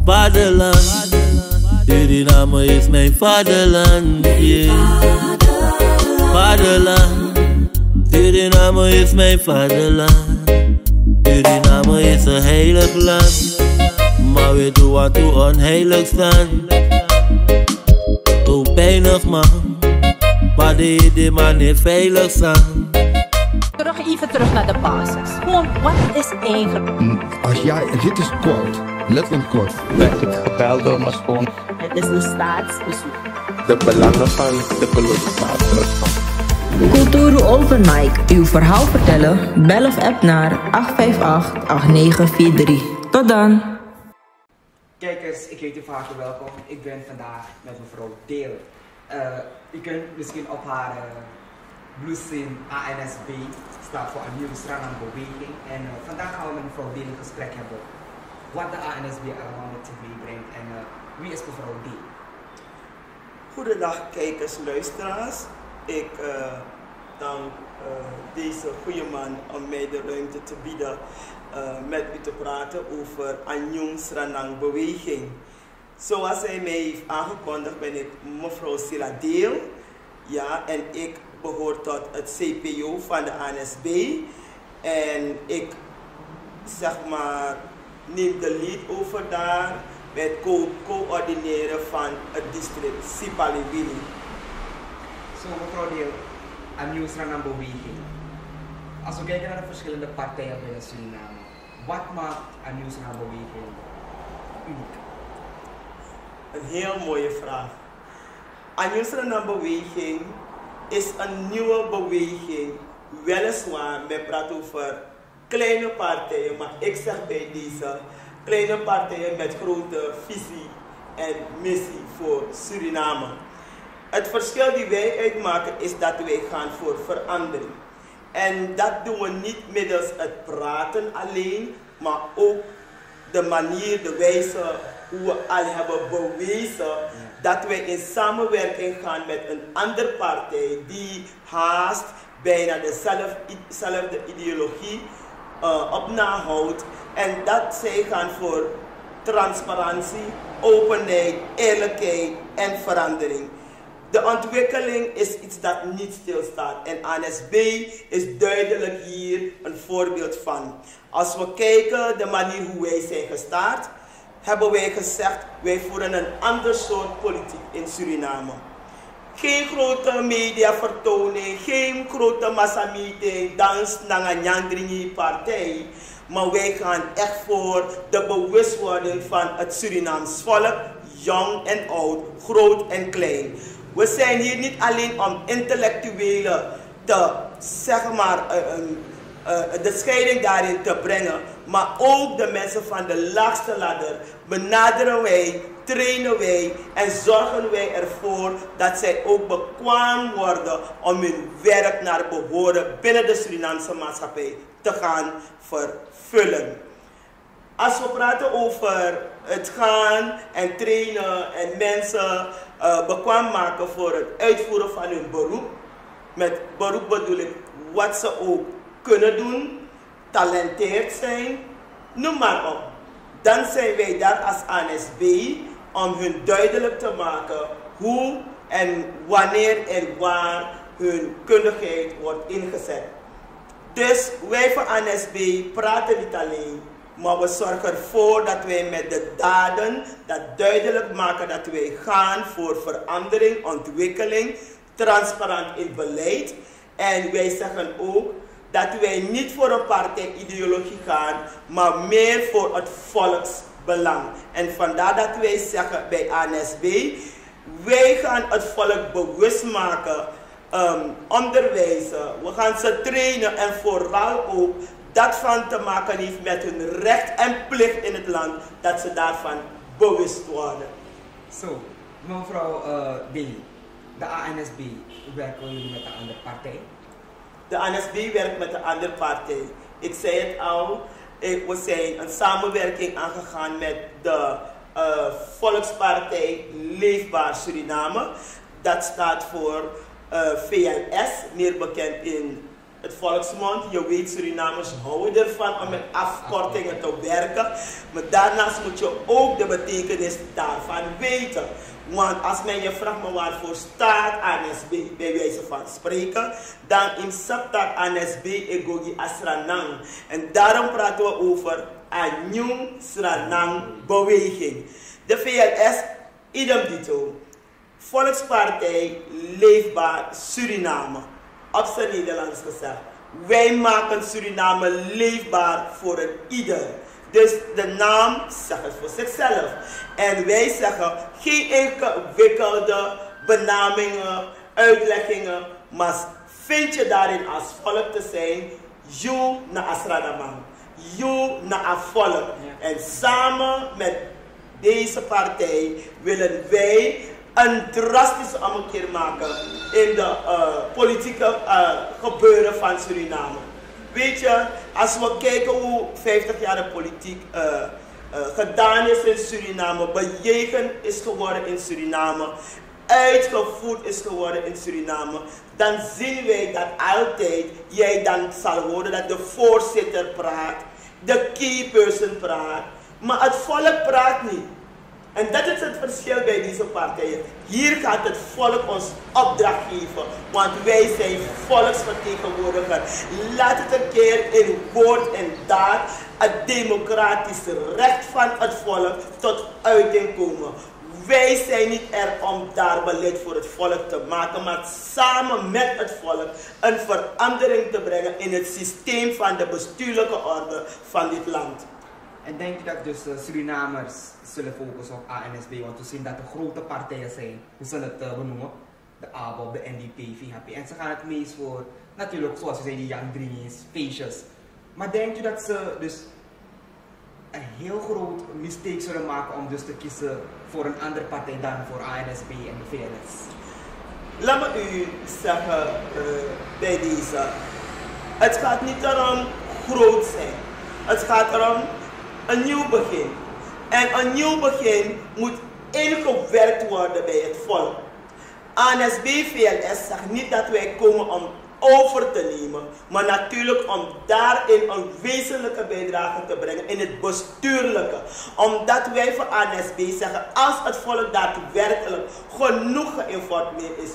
Vaderland, Suriname is mijn vaderland, yeah. Vaderland, Suriname is mijn vaderland. Suriname is een heilig land, maar we doen wat toe onheilig staan. Zo pijnig man, maar de man is veilig staan. Even terug naar de basis. Wat is eigenlijk? Dit is kort, letterlijk kort. Werd ik gebeld door mijn schoon. Het is een staatsbezoek. De belangen van de kolonisator. Kulturu Open Mic. Uw verhaal vertellen? Bel of app naar 858-8943. Tot dan. Kijkers, ik heet u van harte welkom. Ik ben vandaag met mevrouw Deel. U kunt misschien op haar blueszin ANSB, staat voor Anyung Sranang Beweging. En vandaag gaan we met mevrouw Deel een gesprek hebben wat de ANSB allemaal met zich meebrengt. En wie is mevrouw Deel? Goedendag kijkers, luisteraars. Ik dank deze goede man om mij de ruimte te bieden met u te praten over Anyung Sranang Beweging. Zoals hij mij heeft aangekondigd ben ik mevrouw Sila Deel. Ja, en ik behoor tot het CPO van de ANSB. En ik zeg maar neem de lead over daar met het coördineren van het district Sipaliwini. Zo mevrouw Deel, Anyung Sranang Beweging. Als we kijken naar de verschillende partijen binnen Suriname, wat maakt Anyung Sranang Beweging uniek? Een heel mooie vraag. Anyung Sranang Beweging is een nieuwe beweging. Weliswaar, men praat over kleine partijen, maar ik zeg bij deze kleine partijen met grote visie en missie voor Suriname. Het verschil die wij uitmaken is dat wij gaan voor verandering. En dat doen we niet middels het praten alleen, maar ook de manier, de wijze hoe we al hebben bewezen dat wij in samenwerking gaan met een andere partij die haast bijna dezelfde ideologie op nahoudt. En dat zij gaan voor transparantie, openheid, eerlijkheid en verandering. De ontwikkeling is iets dat niet stilstaat en ANSB is duidelijk hier een voorbeeld van. Als we kijken de manier hoe wij zijn gestart, hebben wij gezegd wij voeren een ander soort politiek in Suriname. Geen grote mediavertoning, geen grote massameeting, dans, nanganyangringi partij. Maar wij gaan echt voor de bewustwording van het Surinaams volk, jong en oud, groot en klein. We zijn hier niet alleen om intellectuelen te, zeg maar, de scheiding daarin te brengen, maar ook de mensen van de laagste ladder benaderen wij, trainen wij en zorgen wij ervoor dat zij ook bekwaam worden om hun werk naar behoren binnen de Surinaamse maatschappij te gaan vervullen. Als we praten over het gaan en trainen en mensen bekwaam maken voor het uitvoeren van hun beroep, met beroep bedoel ik wat ze ook kunnen doen, talenteerd zijn, noem maar op. Dan zijn wij daar als ANSB om hun duidelijk te maken hoe en wanneer en waar hun kundigheid wordt ingezet. Dus wij van ANSB praten niet alleen, maar we zorgen ervoor dat wij met de daden dat duidelijk maken dat wij gaan voor verandering, ontwikkeling, transparant in beleid. En wij zeggen ook dat wij niet voor een partijideologie gaan, maar meer voor het volksbelang. En vandaar dat wij zeggen bij ANSB, wij gaan het volk bewust maken, onderwijzen, we gaan ze trainen en vooral ook dat van te maken heeft met hun recht en plicht in het land, dat ze daarvan bewust worden. Zo, mevrouw D, de ANSB, werken jullie met een andere partij? De ANSB werkt met een andere partij. Ik zei het al, we zijn een samenwerking aangegaan met de Volkspartij Leefbaar Suriname. Dat staat voor VLS, meer bekend in het volksmond. Je weet, Surinamers houden ervan om met afkortingen te werken. Maar daarnaast moet je ook de betekenis daarvan weten. Want als men je vraagt me waarvoor staat ANSB, bij wijze van spreken, dan in Saptak ANSB Egogi Asranang. En daarom praten we over Anyung Sranang beweging. De VLS, idem dito. Volkspartij Leefbaar Suriname. Op zijn Nederlands gezegd. Wij maken Suriname leefbaar voor een ieder. Dus de naam zegt het voor zichzelf. En wij zeggen geen ingewikkelde benamingen, uitleggingen. Maar vind je daarin als volk te zijn. You na Asranamang. You na volk. En samen met deze partij willen wij een drastische ommekeer maken in de politieke gebeuren van Suriname. Weet je, als we kijken hoe 50 jaar de politiek gedaan is in Suriname, bejegend is geworden in Suriname, uitgevoerd is geworden in Suriname, dan zien wij dat altijd jij dan zal horen dat de voorzitter praat, de key person praat, maar het volk praat niet. En dat is het verschil bij deze partijen. Hier gaat het volk ons opdracht geven, want wij zijn volksvertegenwoordiger. Laat het een keer in woord en daad het democratische recht van het volk tot uiting komen. Wij zijn niet er om daar beleid voor het volk te maken, maar samen met het volk een verandering te brengen in het systeem van de bestuurlijke orde van dit land. En denk je dat dus Surinamers zullen focussen op ANSB, want we zien dat er grote partijen zijn, hoe zullen het benoemen? De ABOP, de NDP, VHP. En ze gaan het meest voor, natuurlijk zoals je zei, die Young Greens, feestjes. Maar denk je dat ze dus een heel groot mistake zullen maken om dus te kiezen voor een andere partij dan voor ANSB en de VLS? Laat me u zeggen bij deze. Het gaat niet erom groot zijn. Het gaat erom een nieuw begin. En een nieuw begin moet ingewerkt worden bij het volk. ANSB VLS zegt niet dat wij komen om over te nemen, maar natuurlijk om daarin een wezenlijke bijdrage te brengen in het bestuurlijke. Omdat wij voor ANSB zeggen, als het volk daadwerkelijk genoeg geïnformeerd is,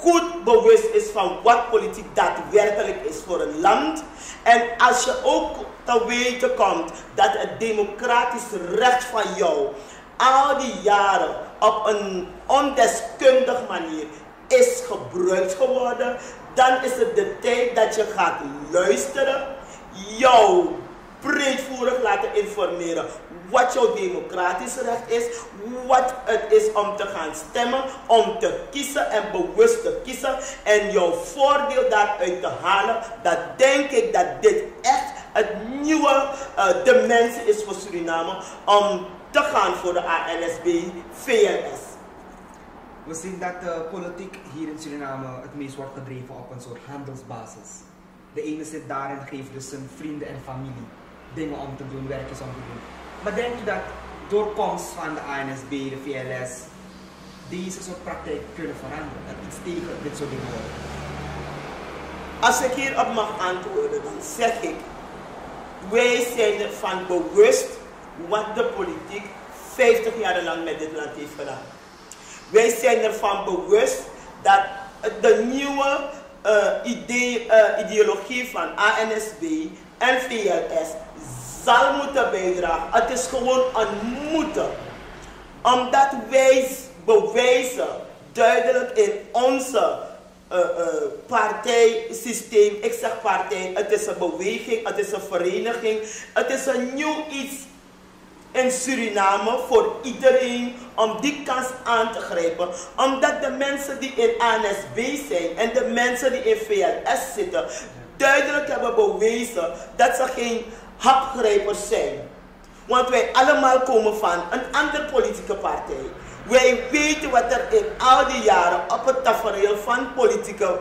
goed bewust is van wat politiek daadwerkelijk is voor een land. En als je ook te weten komt dat het democratische recht van jou al die jaren op een ondeskundige manier is gebruikt geworden, dan is het de tijd dat je gaat luisteren, jou breedvoerig laten informeren wat jouw democratisch recht is, wat het is om te gaan stemmen, om te kiezen en bewust te kiezen en jouw voordeel daaruit te halen. Dat denk ik dat dit echt het nieuwe dimensie is voor Suriname om te gaan voor de ANSB VLS. We zien dat de politiek hier in Suriname het meest wordt gedreven op een soort handelsbasis. De ene zit daar en geeft dus zijn vrienden en familie dingen om te doen, werkjes om te doen. Maar denk je dat door komst van de ANSB, de VLS, deze soort praktijken kunnen veranderen? Dat iets tegen dit soort dingen wordt? Als ik hierop mag antwoorden, dan zeg ik, wij zijn ervan bewust wat de politiek 50 jaar lang met dit land heeft gedaan. Wij zijn ervan bewust dat de nieuwe ideologie van ANSB en VLS zal moeten bijdragen. Het is gewoon een moeten. Omdat wij bewijzen duidelijk in onze partijsysteem, ik zeg partij, het is een beweging, het is een vereniging, het is een nieuw iets in Suriname voor iedereen om die kans aan te grijpen. Omdat de mensen die in ANSB zijn en de mensen die in VLS zitten duidelijk hebben bewezen dat ze geen hapgrijpers zijn. Want wij allemaal komen van een andere politieke partij. Wij weten wat er in al die jaren op het tafereel van politieke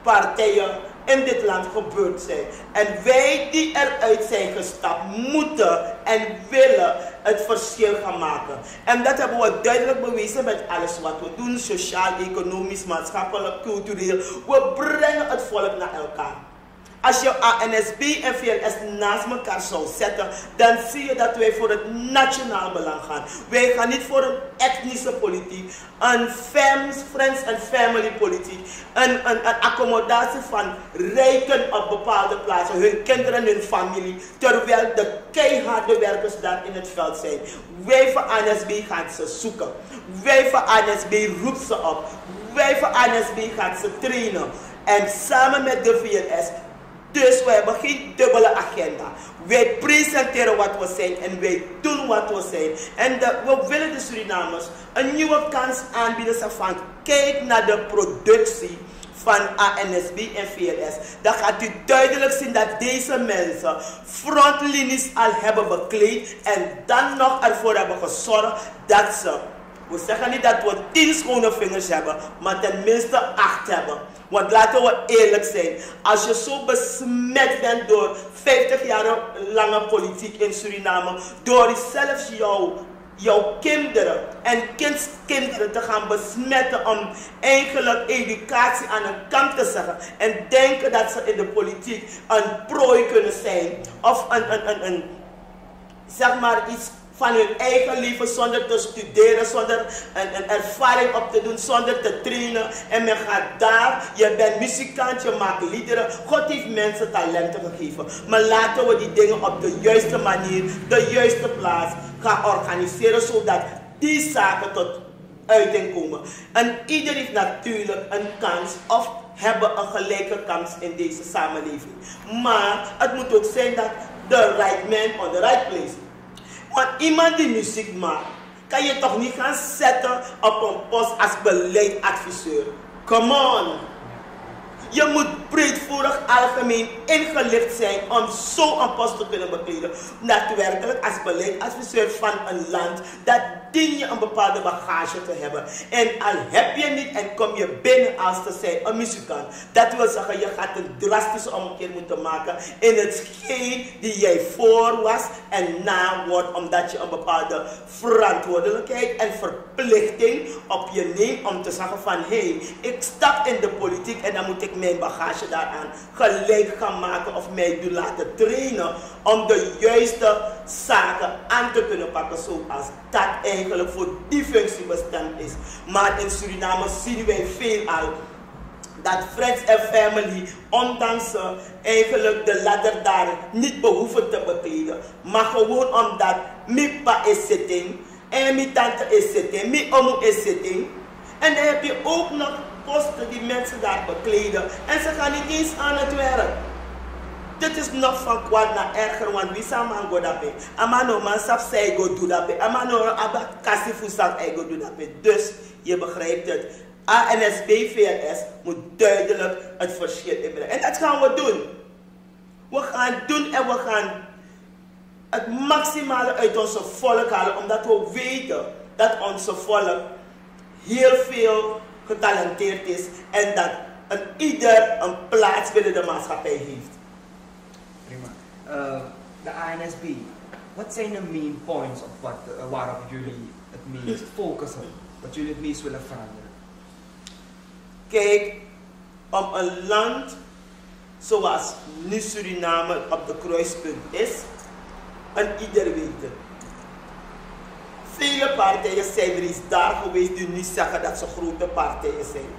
partijen in dit land gebeurd zijn. En wij die eruit zijn gestapt, moeten en willen het verschil gaan maken. En dat hebben we duidelijk bewezen met alles wat we doen, sociaal, economisch, maatschappelijk, cultureel. We brengen het volk naar elkaar. Als je ANSB en VLS naast elkaar zou zetten, dan zie je dat wij voor het nationaal belang gaan. Wij gaan niet voor een etnische politiek, een friends and family politiek, een accommodatie van rijken op bepaalde plaatsen, hun kinderen en hun familie, terwijl de keiharde werkers daar in het veld zijn. Wij van ANSB gaan ze zoeken. Wij van ANSB roepen ze op. Wij van ANSB gaan ze trainen. En samen met de VLS. Dus we hebben geen dubbele agenda. Wij presenteren wat we zijn en wij doen wat we zijn. En we willen de Surinamers een nieuwe kans aanbieden. Van kijk naar de productie van ANSB en VLS. Dan gaat u duidelijk zien dat deze mensen frontlinies al hebben bekleed. En dan nog ervoor hebben gezorgd dat ze... We zeggen niet dat we 10 schone vingers hebben, maar tenminste 8 hebben. Want laten we eerlijk zijn, als je zo besmet bent door 50 jaar lange politiek in Suriname, door zelfs jouw kinderen en kindskinderen te gaan besmetten om eigenlijk educatie aan een kant te zeggen en denken dat ze in de politiek een prooi kunnen zijn of zeg maar iets van hun eigen leven zonder te studeren, zonder een ervaring op te doen, zonder te trainen. En men gaat daar, je bent muzikant, je maakt liederen. God heeft mensen talenten gegeven. Maar laten we die dingen op de juiste manier, de juiste plaats gaan organiseren, zodat die zaken tot uiting komen. En ieder heeft natuurlijk een kans of hebben een gelijke kans in deze samenleving. Maar het moet ook zijn dat the right man on the right place. Want iemand die muziek maakt, kan je toch niet gaan zetten op een post als beleidsadviseur. Come on! Je moet breedvoerig algemeen ingelicht zijn om zo'n post te kunnen bekleden. Daadwerkelijk als beleidsadviseur van een land, dat dien je een bepaalde bagage te hebben. En al heb je niet en kom je binnen als te zijn een muzikant. Dat wil zeggen, je gaat een drastische omkeer moeten maken in hetgeen die jij voor was en na wordt, omdat je een bepaalde verantwoordelijkheid en verplichting op je neemt om te zeggen van hé, ik stap in de politiek en dan moet ik mijn bagage daaraan gelijk gaan maken of mij doen laten trainen om de juiste zaken aan te kunnen pakken zoals dat eigenlijk voor die functie bestemd is. Maar in Suriname zien wij veelal dat friends en family, ondanks ze eigenlijk de ladder daar niet behoeven te bekleden, maar gewoon omdat mijn pa is zitting en mijn tante is zitting, mijn oom is zitting. En dan heb je ook nog posten die mensen daar bekleden en ze gaan niet eens aan het werk. Dit is nog van kwaad naar erger, want wie zou man go daarbij? Amano man sap say go do daarbij. Amano abba kasifu sap go do daarbij. Dus je begrijpt het. ANSB VLS moet duidelijk het verschil inbrengen. En dat gaan we doen. We gaan doen en we gaan het maximale uit onze volk halen, omdat we weten dat onze volk heel veel getalenteerd is en dat ieder een plaats binnen de maatschappij heeft. Prima. De ANSB, wat zijn de main points waarop jullie het meest focussen? Wat jullie het meest willen veranderen? Kijk, om een land zoals nu Suriname op de kruispunt is, en ieder weet het. Vele partijen zijn er eens daar geweest die nu zeggen dat ze grote partijen zijn.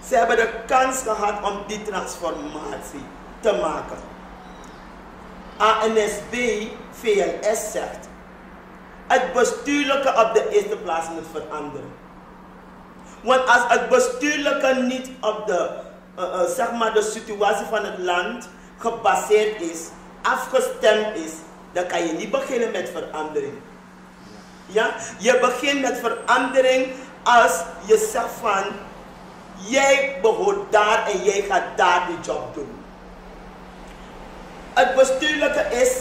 Ze hebben de kans gehad om die transformatie te maken. ANSB VLS zegt, het bestuurlijke op de eerste plaats moet veranderen. Want als het bestuurlijke niet op zeg maar de situatie van het land gebaseerd is, afgestemd is, dan kan je niet beginnen met verandering. Ja? Je begint met verandering als je zegt van, jij behoort daar en jij gaat daar die job doen. Het bestuurlijke is,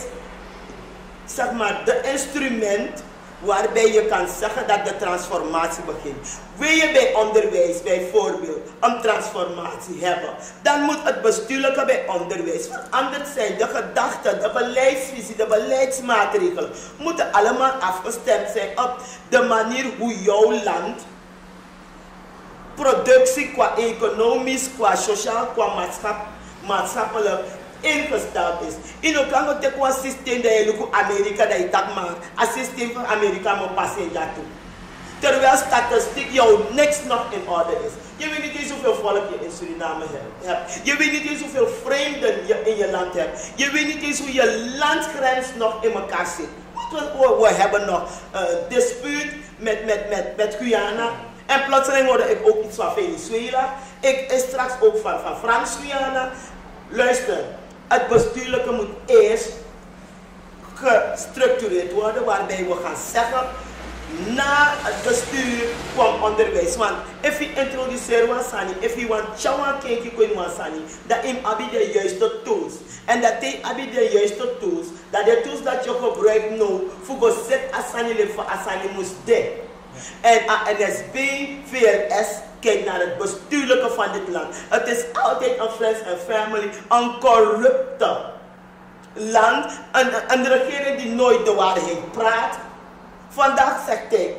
zeg maar, de instrument waarbij je kan zeggen dat de transformatie begint. Wil je bij onderwijs bijvoorbeeld een transformatie hebben, dan moet het bestuurlijke bij onderwijs veranderd zijn. De gedachten, de beleidsvisie, de beleidsmaatregelen moeten allemaal afgestemd zijn op de manier hoe jouw land productie qua economisch, qua sociaal, qua maatschappelijk ingesteld is. In ook kan het een systeem dat je lukt Amerika dat je dat maakt. Een systeem van Amerika moet passen daartoe. Terwijl statistiek jou niks nog in orde is. Je weet niet eens hoeveel volk je in Suriname hebt. Je weet niet eens hoeveel vreemden je in je land hebt. Je weet niet eens hoe je landsgrens nog in elkaar zit. We hebben nog dispuut met Guyana. En plotseling hoorde ik ook iets van Venezuela. Ik straks ook van Frans-Guyana. Luister, het bestuurlijke moet eerst gestructureerd worden, waarbij we gaan zeggen, na het bestuur kwam onderwijs. Want if je introduceert wansani, if je want chawan kenki kwen wansani, dat je hebt de juiste tools. En dat je hebt de juiste tools, dat de tools dat je gebruikt nu, voor je zet asani le voor asani moest de. En ANSB, VLS, kijkt naar het bestuurlijke van dit land. Het is altijd een friends and family, een corrupte land. Een regering die nooit de waarheid praat. Vandaag zegt hij,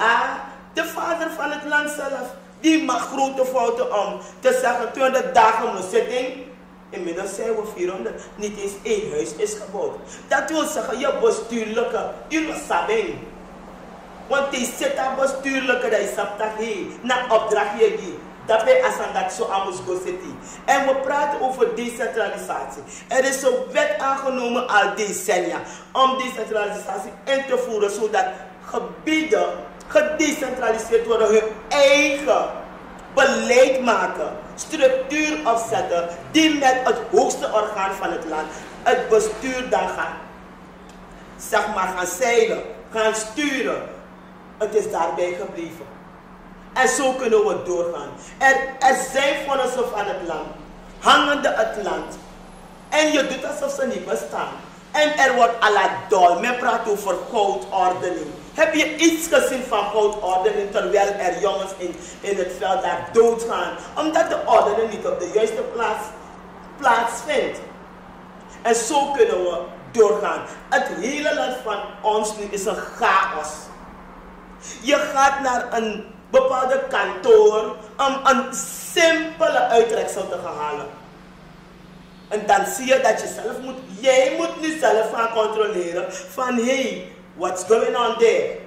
de vader van het land zelf, die mag grote fouten om te zeggen 200 dagen een zitting. Inmiddels zijn we 400, niet eens één huis is gebouwd. Dat wil zeggen, je bestuurlijke, je sabing. Want die zit daar bestuurlijke, dat is op dat heen, na opdracht hier. Dat wij als dat zo aan ons gaan zitten. En we praten over decentralisatie. Er is een wet aangenomen al decennia om decentralisatie in te voeren, zodat gebieden gedecentraliseerd worden, hun eigen beleid maken, structuur opzetten, die met het hoogste orgaan van het land, het bestuur dan gaan zeilen, gaan sturen. Het is daarbij gebleven. En zo kunnen we doorgaan. Er zijn vonnissen van het land, hangende het land. En je doet alsof ze niet bestaan. En er wordt à la dol. Men praat over goudordening. Heb je iets gezien van goudordening terwijl er jongens in het veld daar doodgaan? Omdat de ordening niet op de juiste plaats plaatsvindt. En zo kunnen we doorgaan. Het hele land van ons nu is een chaos. Je gaat naar een bepaalde kantoor om een simpele uittreksel te gaan halen. En dan zie je dat jij moet nu zelf gaan controleren van hey, what's going on there?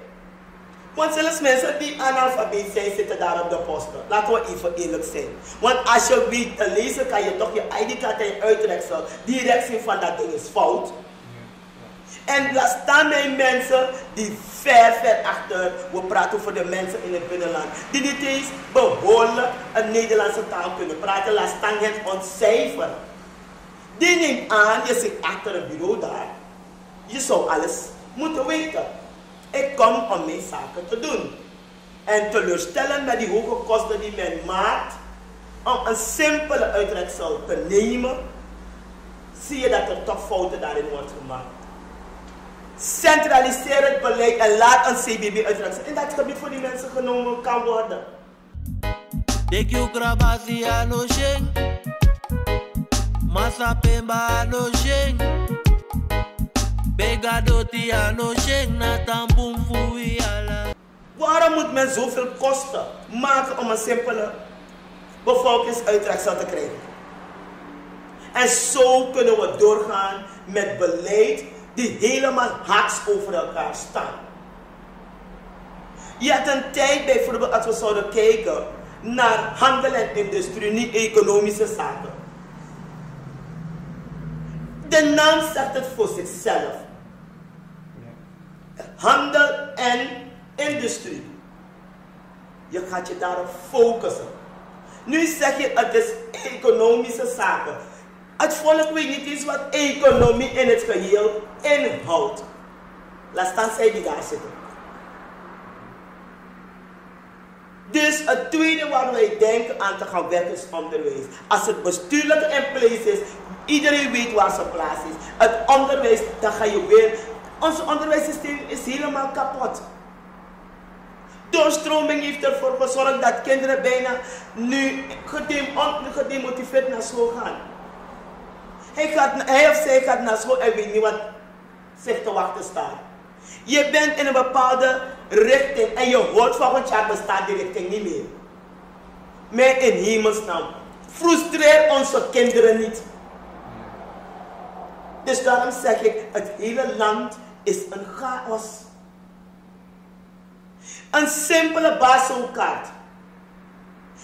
Want zelfs mensen die analfabeet zijn zitten daar op de posten. Laten we even eerlijk zijn. Want als je weet te lezen kan je toch je ID-kaart en je uittreksel direct zien van dat ding is fout. En laat staan bij mensen die ver achter, we praten over de mensen in het binnenland, die niet eens behoorlijk een Nederlandse taal kunnen praten, laat staan het ontcijferen. Die neemt aan, je zit achter een bureau daar, je zou alles moeten weten. Ik kom om mijn zaken te doen. En teleurstellend met die hoge kosten die men maakt, om een simpele uittreksel te nemen, zie je dat er toch fouten daarin wordt gemaakt. Centraliseer het beleid en laat een CBB uittrekken. En dat gebied voor die mensen genomen kan worden. Dekyo krabasi ano sheng, masapemba ano sheng, begadoti ano sheng, natampum fui ala. Waarom moet men zoveel kosten maken om een simpele bevolkingsuitreksel te krijgen? En zo kunnen we doorgaan met beleid die helemaal haaks over elkaar staan. Je had een tijd bijvoorbeeld als we zouden kijken naar handel en industrie, niet economische zaken. De naam zegt het voor zichzelf. Handel en industrie. Je gaat je daarop focussen. Nu zeg je het is economische zaken. Het volk weet niet eens wat economie in het geheel inhoudt. Laat staan zij die daar zitten. Dus het tweede waar wij denken aan te gaan werken is onderwijs. Als het bestuurlijke in place is, iedereen weet waar zijn plaats is. Het onderwijs, dan ga je weer... Ons onderwijssysteem is helemaal kapot. doorstroming heeft ervoor gezorgd dat kinderen bijna nu gedemotiveerd naar school gaan. Hij of zij gaat naar school en weet niet wat zich te wachten staat. Je bent in een bepaalde richting en je hoort volgend jaar bestaat die richting niet meer. Maar in hemelsnaam, frustreer onze kinderen niet. Dus daarom zeg ik, het hele land is een chaos. Een simpele baselkaart.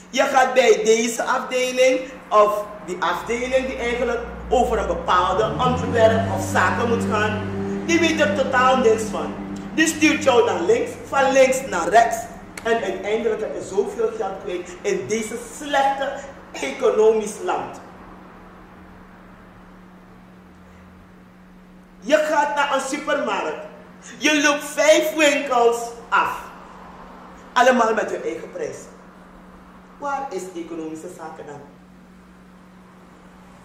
Je gaat bij deze afdeling of die afdeling die eigenlijk over een bepaalde onderwerp of zaken moet gaan, die weet er totaal niks van. Die stuurt jou naar links, van links naar rechts. En uiteindelijk heb je zoveel geld kwijt in deze slechte economisch land. Je gaat naar een supermarkt. Je loopt 5 winkels af. Allemaal met je eigen prijs. Waar is economische zaken dan?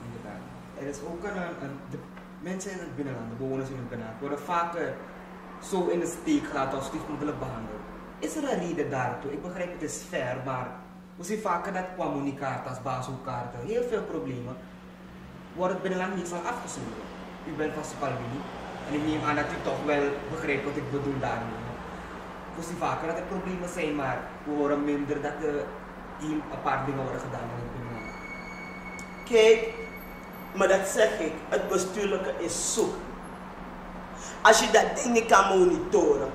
Inderdaad. Er is ook de mensen in het binnenland, de bewoners in het binnenland, worden vaker zo in de steek gelaten als stiefmoederlijk behandeld. Is er een reden daartoe? Ik begrijp het is fair, maar we zien vaker dat communicaties, baselkaarten, heel veel problemen, wordt het binnenland niet van afgesloten. U bent van Spalvini en ik neem aan dat u toch wel begrijpt wat ik bedoel daarmee. We zien vaker dat er problemen zijn, maar we horen minder dat er een paar dingen worden gedaan in het binnenland. Kijk, maar dat zeg ik, het bestuurlijke is zoek. Als je dat ding niet kan monitoren,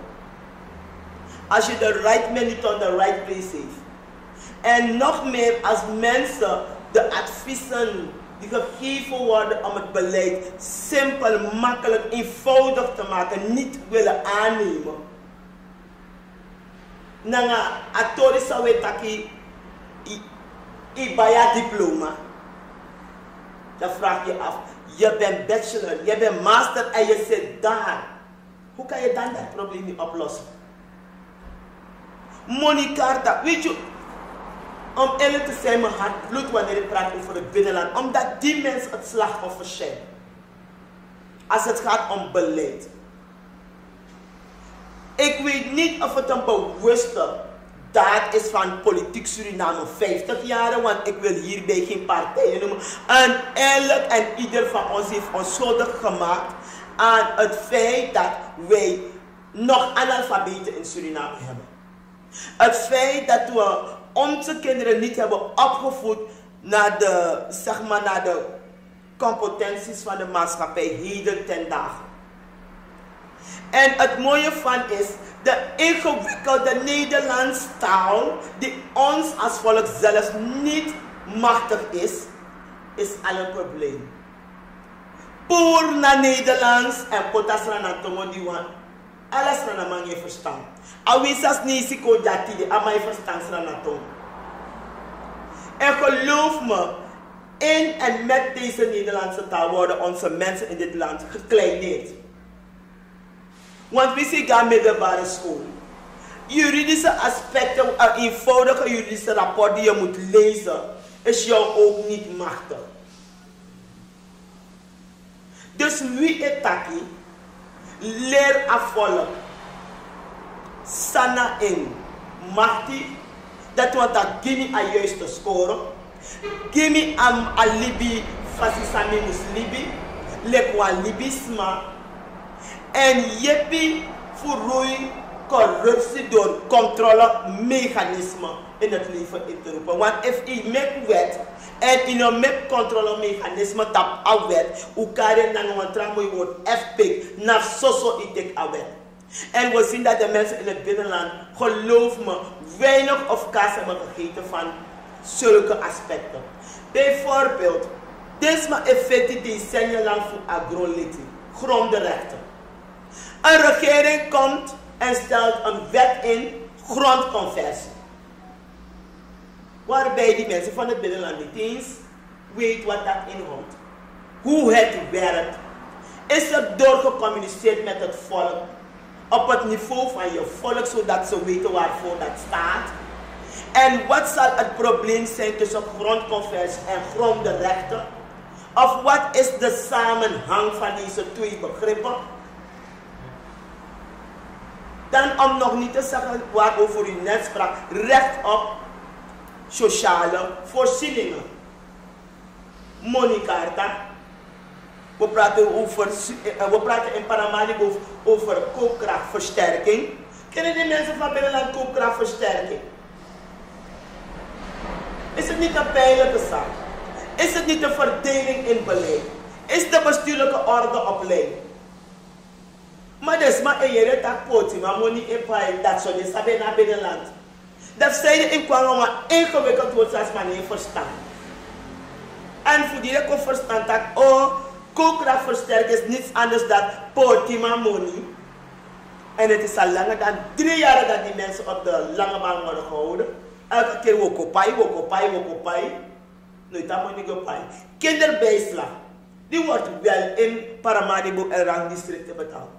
als je de right man niet on the right place heeft, en nog meer als mensen de adviezen die gegeven worden om het beleid simpel, makkelijk, eenvoudig te maken, niet willen aannemen. Nanga atori sawe taki i baya diploma. Dan vraag je af, je bent bachelor, je bent master en je zit daar. Hoe kan je dan dat probleem niet oplossen? Monicarta, weet je, om eerlijk te zijn, mijn hart bloedt wanneer ik praat over het binnenland, omdat die mensen het slachtoffer zijn. Als het gaat om beleid. Ik weet niet of het een bewuste daad is van politiek Suriname 50 jaar, want ik wil hierbij geen partijen noemen. En elk en ieder van ons heeft ons schuldig gemaakt aan het feit dat wij nog analfabeten in Suriname hebben. Het feit dat we onze kinderen niet hebben opgevoed naar de competenties van de maatschappij heden ten dagen. En het mooie van is, de ingewikkelde Nederlandse taal, die ons als volk zelfs niet machtig is al een probleem. Puur naar Nederlands en potas naar Tomo Diwan. Alles naar man je verstaan. Awisas nisiko jati de amai verstaan naar Tomo. En geloof me, in en met deze Nederlandse taal worden onze mensen in dit land gekleineerd. Want we zien gaan middelbare school. Juridische aspecten, eenvoudige juridische rapport die je moet lezen, is jou ook niet machtig. Dus wie etaki, leer afvallen. Sana in machti, dat want dat gimi a juiste scoren. Gimi am alibi fasisami muslibi, lekwa libisma. En jepi verroei corruptie door controlemechanismen in het leven in te roepen. Want als je met wet en in een met controlemechanisme tap afwet, hoe kan je dan een tramooi wordt FPIC naar soso itek afwet. En we zien dat de mensen in het binnenland, geloof me, weinig of kaas hebben gegeten van zulke aspecten. Bijvoorbeeld, dit maar effecten die zijn lang voor agroliti, grondrechten. Een regering komt en stelt een wet in, grondconversie. Waarbij die mensen van het binnenland niet eens weten wat dat inhoudt. Hoe het werkt. Is het doorgecommuniceerd met het volk. Op het niveau van je volk, zodat ze weten waarvoor dat staat. En wat zal het probleem zijn tussen grondconversie en grondrechten? Of wat is de samenhang van deze twee begrippen? Dan om nog niet te zeggen waarover u net sprak, recht op sociale voorzieningen. Moneykarta. We praten in Panama over koopkrachtversterking. Kennen die mensen van binnenland koopkrachtversterking? Is het niet een pijnlijke zaak? Is het niet een verdeling in beleid? Is de bestuurlijke orde op lijn? Maar dus maar in je tak poti, maar money in pijn, dat zo is dat naar binnenland. Dat zei je in kwam maar ingewikkeld wordt als man niet verstaan. En voor die kon verstaan dat koopkrachtversterking is niets anders dan poti maar money. En het is al langer dan 3 jaar dat die mensen op de lange baan worden gehouden. Elke keer wokopai. Nooit dat moet niet gopai. Kinderbijslag. Die wordt wel in Paramaribo en rangdistricten betaald.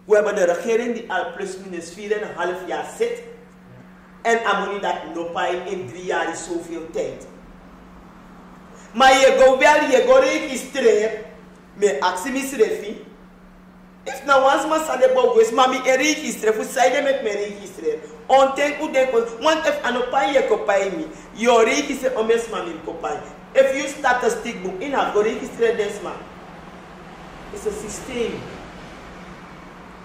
We hebben de regering die al plus minus 4,5 jaar zit. En amoni dat nopai in 3 jaar is zoveel tijd. Maar je go registreren met actie misrefi. If nou was maar sade bogus, mami registreren, voor zij met me registreren. Onten u denken, want if anopai je kopai mi, je registreren om eens mami kopai. If you statistiek boek in haar, go registreren desma. Het is een systeem.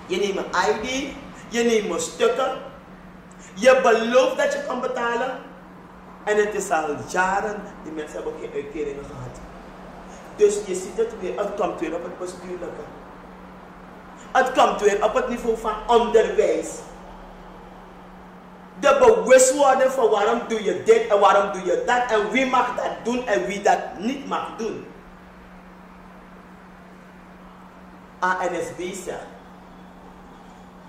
Je neemt een ID, je neemt een stukken, je belooft dat je kan betalen. En het is al jaren, die mensen hebben geen uitkeringen gehad. Dus je ziet het weer, het komt weer op het bestuurlijke. Het komt weer op het niveau van onderwijs. De bewustwording van waarom doe je dit en waarom doe je dat en wie mag dat doen en wie dat niet mag doen. ANSB zegt,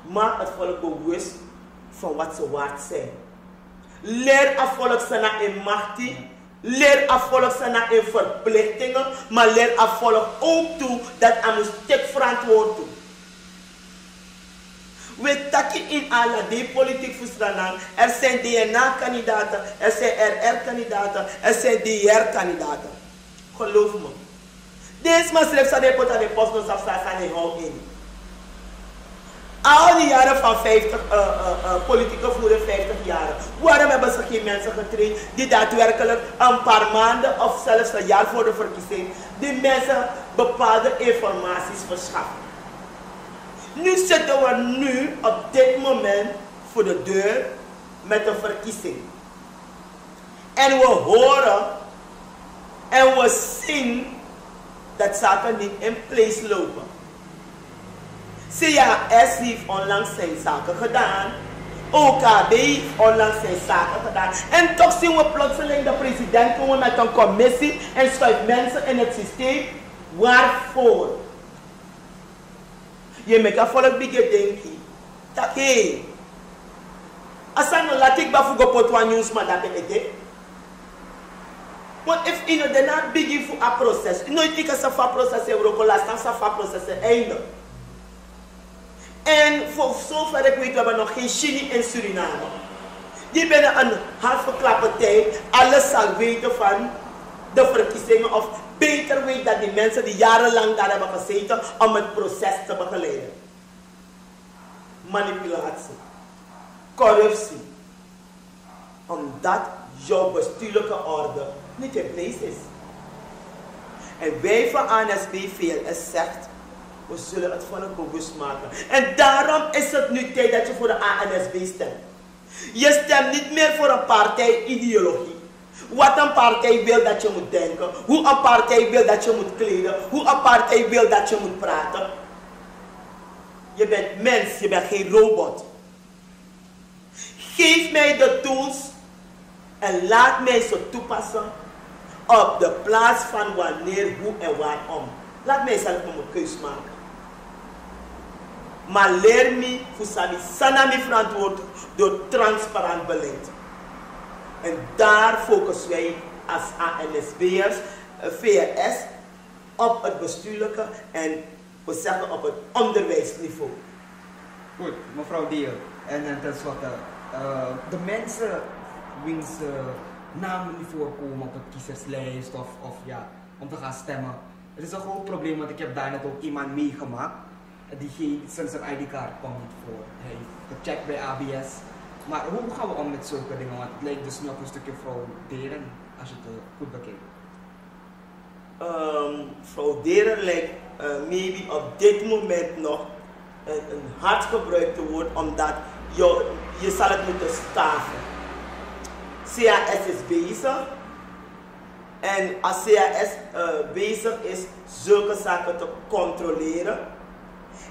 maak het volk bewust van wat ze waard zijn. Leer het volk zijn in machtie, leer het volk zijn in verplichtingen, maar leer het volk ook toe dat hij moet stuk verantwoord doen. We takken in alle die politiek verstaan. Er zijn DNA-kandidaten, er zijn RR-kandidaten, er zijn DR-kandidaten. Geloof me. Deze man schrijft aan de pot aan de post nog aan de hou in. Al die jaren van 50, politieke voeren 50 jaar. Waarom hebben ze geen mensen getraind die daadwerkelijk een paar maanden of zelfs een jaar voor de verkiezing die mensen bepaalde informaties verschaffen? Nu zitten we nu op dit moment voor de deur met een verkiezing. En we horen en we zien dat zaken niet in place lopen. CAS heeft onlangs zijn zaken gedaan. OKB heeft onlangs zijn zaken gedaan. En toch zien we plotseling de president komen met een commissie en schuift mensen in het systeem. Waarvoor? Je maakt een volk bigger denken. Dat hé. Als je laat ik bijvoorbeeld op potwa nieuws maar dat ik het. Want if you know not begin voor een proces, you know ik als een proces Europa laat staan een proces einde. En voor zover ik weet we hebben nog geen Chili in Suriname. Die binnen een halve klappe tijd alles zal weten van de verkiezingen of beter weet dat die mensen die jarenlang daar hebben gezeten om het proces te begeleiden. Manipulatie, corruptie, omdat jouw bestuurlijke orde niet in place is. En wij van ANSB VLS zegt, we zullen het van het bewust maken. En daarom is het nu tijd dat je voor de ANSB stemt. Je stemt niet meer voor een partijideologie. Wat een partij wil dat je moet denken, hoe een partij wil dat je moet kleden, hoe een partij wil dat je moet praten. Je bent mens, je bent geen robot. Geef mij de tools en laat mij ze toepassen op de plaats van wanneer, hoe en waarom. Laat mij zelf mijn keus maken. Maar leer me voor Sanami verantwoord door transparant beleid. En daar focussen wij als ANSB'ers, VRS, op het bestuurlijke en we zeggen op het onderwijsniveau. Goed, mevrouw Deel. En tenslotte, de mensen wiens namen niet voorkomen op het kiezerslijst of ja, om te gaan stemmen. Het is een groot probleem, want ik heb daar net ook iemand meegemaakt. zijn ID-kaart komt niet voor. Hij heeft gecheckt bij ABS. Maar hoe gaan we om met zulke dingen? Want het lijkt dus nu op een stukje frauderen als je het goed bekijkt. Frauderen lijkt maybe op dit moment nog een hard gebruikte woord, omdat je zal het moeten staven. CAS is bezig. En als CAS bezig is zulke zaken te controleren.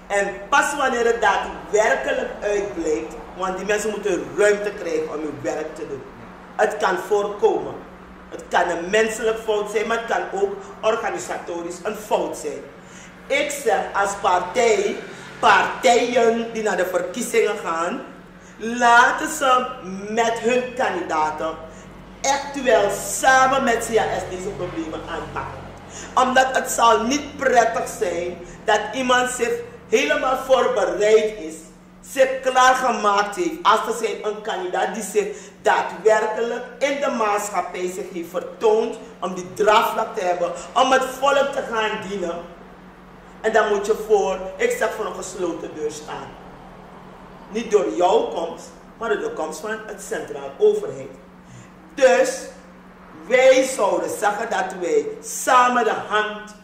En pas wanneer het daadwerkelijk uitblijkt, want die mensen moeten ruimte krijgen om hun werk te doen. Het kan voorkomen. Het kan een menselijk fout zijn, maar het kan ook organisatorisch een fout zijn. Ik zeg als partijen die naar de verkiezingen gaan, laten ze met hun kandidaten echt wel samen met CAS deze problemen aanpakken. Omdat het zal niet prettig zijn dat iemand zich helemaal voorbereid is, zich klaargemaakt heeft als er zijn een kandidaat die zich daadwerkelijk in de maatschappij zich heeft vertoond om die draagvlak te hebben, om het volk te gaan dienen. En dan moet je voor een gesloten deur staan. Niet door jouw komst, maar door de komst van het centraal overheid. Dus wij zouden zeggen dat wij samen de hand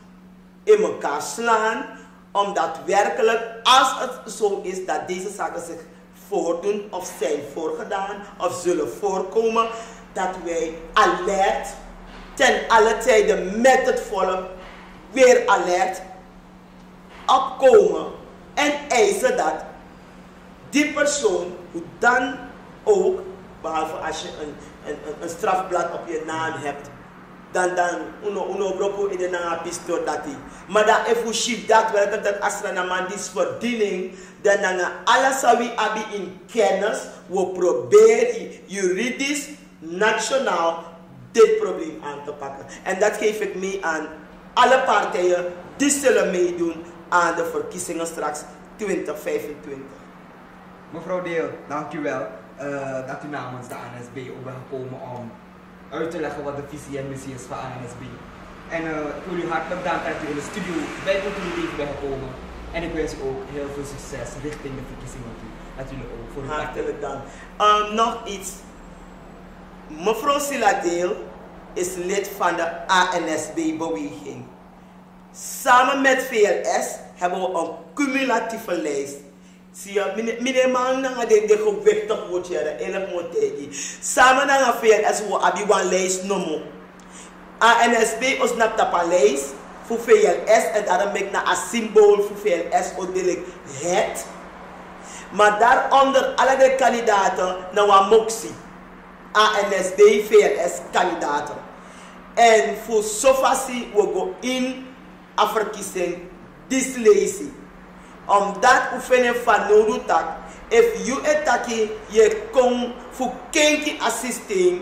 in elkaar slaan, omdat werkelijk, als het zo is dat deze zaken zich voordoen of zijn voorgedaan of zullen voorkomen, dat wij alert, ten alle tijden met het volk, weer alert opkomen en eisen dat die persoon dan ook, behalve als je een strafblad op je naam hebt, dan uno bropo in de naam pistool dat die. Maar dat even shit dat werkt dat als er een man is verdiening, dan alles wie abi in kennis, we proberen juridisch, nationaal dit probleem aan te pakken. En dat geef ik mee aan alle partijen die zullen meedoen aan de verkiezingen straks 2025. Mevrouw Deel, dank u wel dat u namens de ANSB ook bent gekomen om uit te leggen wat de visie en missie is van ANSB. En ik wil u hartelijk danken dat u in de studio bij Cultuur bent gekomen. En ik wens u ook heel veel succes richting de verkiezingen toe. Natuurlijk ook voor uw hartelijk dank. Nog iets. Mevrouw Sila Deel is lid van de ANSB-beweging. Samen met VLS hebben we een cumulatieve lijst. Zie je, minimaal na de gewichtig wordt je eigenlijk moet je. Samen na VLS we hebben een lijst noemen. ANSB is not op een lijst voor VLS en daarom maak ik een symbool voor VLS ook het. Maar daaronder alle de kandidaten naar een motie. ANSB VLS kandidaten. En voor Sofasi we go in a verkiezing this lazy. Omdat oefenen van nodig tak, if you etaki je kon voor kenki assisting,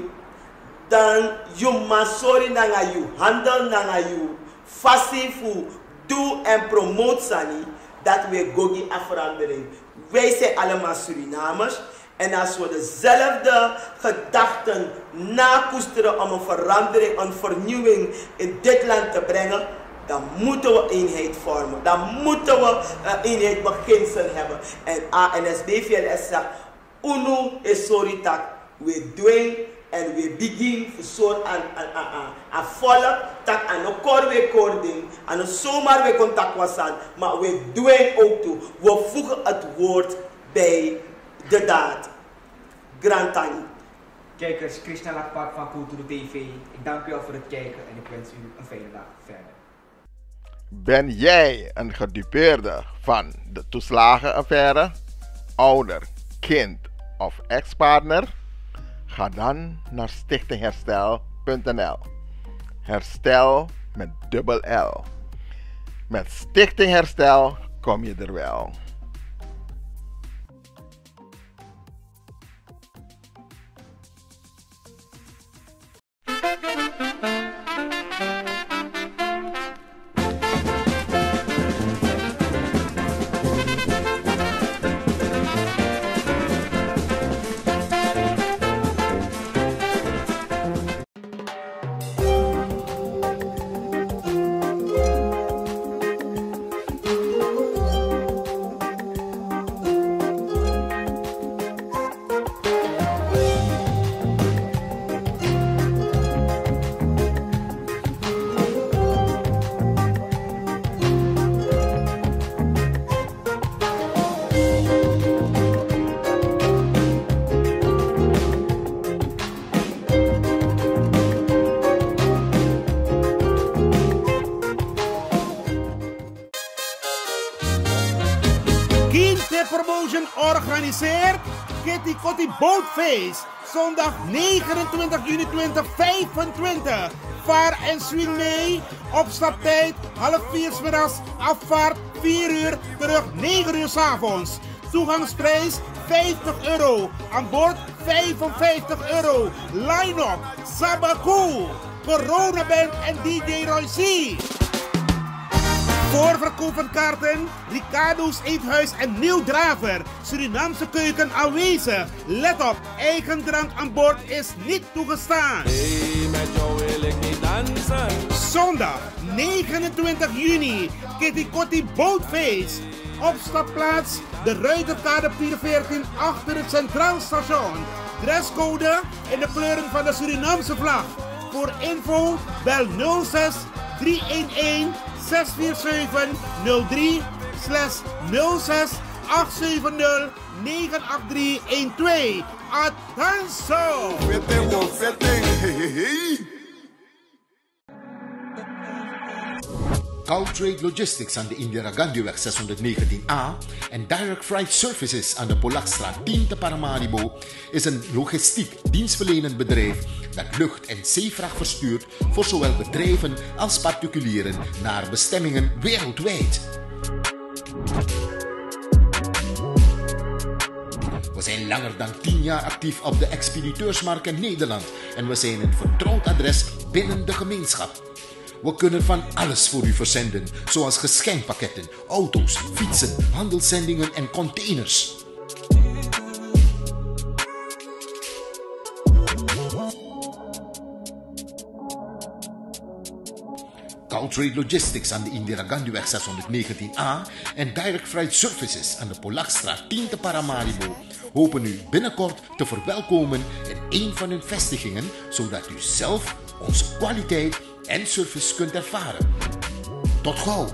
dan je masori nanga you handel nanga you fasi voor do en promote sani dat we gogi a verandering. Wij zijn allemaal Surinamers. En als we dezelfde gedachten nakoesteren om een verandering, een vernieuwing in dit land te brengen, dan moeten we eenheid vormen. Dan moeten we eenheid beginsel hebben. En ANSB VLS zegt, UNO is sorry tak, we doen en we begin voor soort aan volk, tak aan een korwekording, aan een zomaar we contact was aan, maar we doen ook toe. We voegen het woord bij de daad. Grantani. Kijkers, Krishna Lakpak van Cultuur TV. Ik dank u wel voor het kijken en ik wens u een fijne dag verder. Ben jij een gedupeerde van de toeslagenaffaire, ouder, kind of ex-partner? Ga dan naar stichtingherstel.nl. Herstel met dubbel L. Met Stichting Herstel kom je er wel. organiseert Kitty Kotti Bootfeest. Zondag 29 juni 2025. Vaar en swing mee. Opstaptijd 3:30 's middags. Afvaart 4 uur. Terug 9 uur 's avonds. Toegangsprijs €50. Aan boord €55. Line-up Sabaku, Corona Band en DJ Roy C. Voorverkoop van kaarten, Ricardo's Eethuis en Nieuw Draver. Surinaamse keuken aanwezig. Let op, eigen drank aan boord is niet toegestaan. Hey, met jou wil ik niet dansen. Zondag 29 juni, Kitty Kotti Bootfeest. Opstapplaats, de Ruiterkade 414 achter het Centraal Station. Dresscode in de kleuren van de Surinaamse vlag. Voor info bel 06 311 647 03 /06 870 983 12. Attenzo! Gautrade Logistics aan de Indira Gandhiweg 619A en Direct Freight Services aan de Polakstraat 10 te Paramaribo is een logistiek dienstverlenend bedrijf dat lucht- en zeevracht verstuurt voor zowel bedrijven als particulieren naar bestemmingen wereldwijd. We zijn langer dan 10 jaar actief op de expediteursmarkt in Nederland en we zijn een vertrouwd adres binnen de gemeenschap. We kunnen van alles voor u verzenden, zoals geschenkpakketten, auto's, fietsen, handelszendingen en containers. Gautrade Logistics aan de Indira Gandhiweg 619A en Direct Freight Services aan de Polakstraat 10 te Paramaribo hopen u binnenkort te verwelkomen in een van hun vestigingen, zodat u zelf onze kwaliteit en service kunt ervaren. Tot gauw!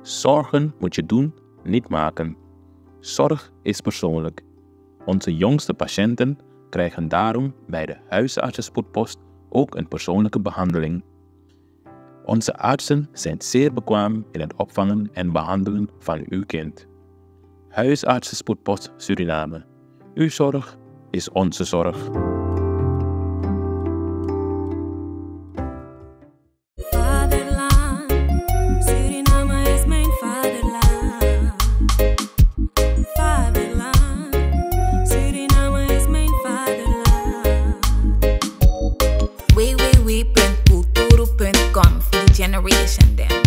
Zorgen moet je doen, niet maken. Zorg is persoonlijk. Onze jongste patiënten krijgen daarom bij de huisartsenspoedpost ook een persoonlijke behandeling. Onze artsen zijn zeer bekwaam in het opvangen en behandelen van uw kind. Huisartsenspoedpost Suriname. Uw zorg is onze zorg. www.culturo.com for the generation then.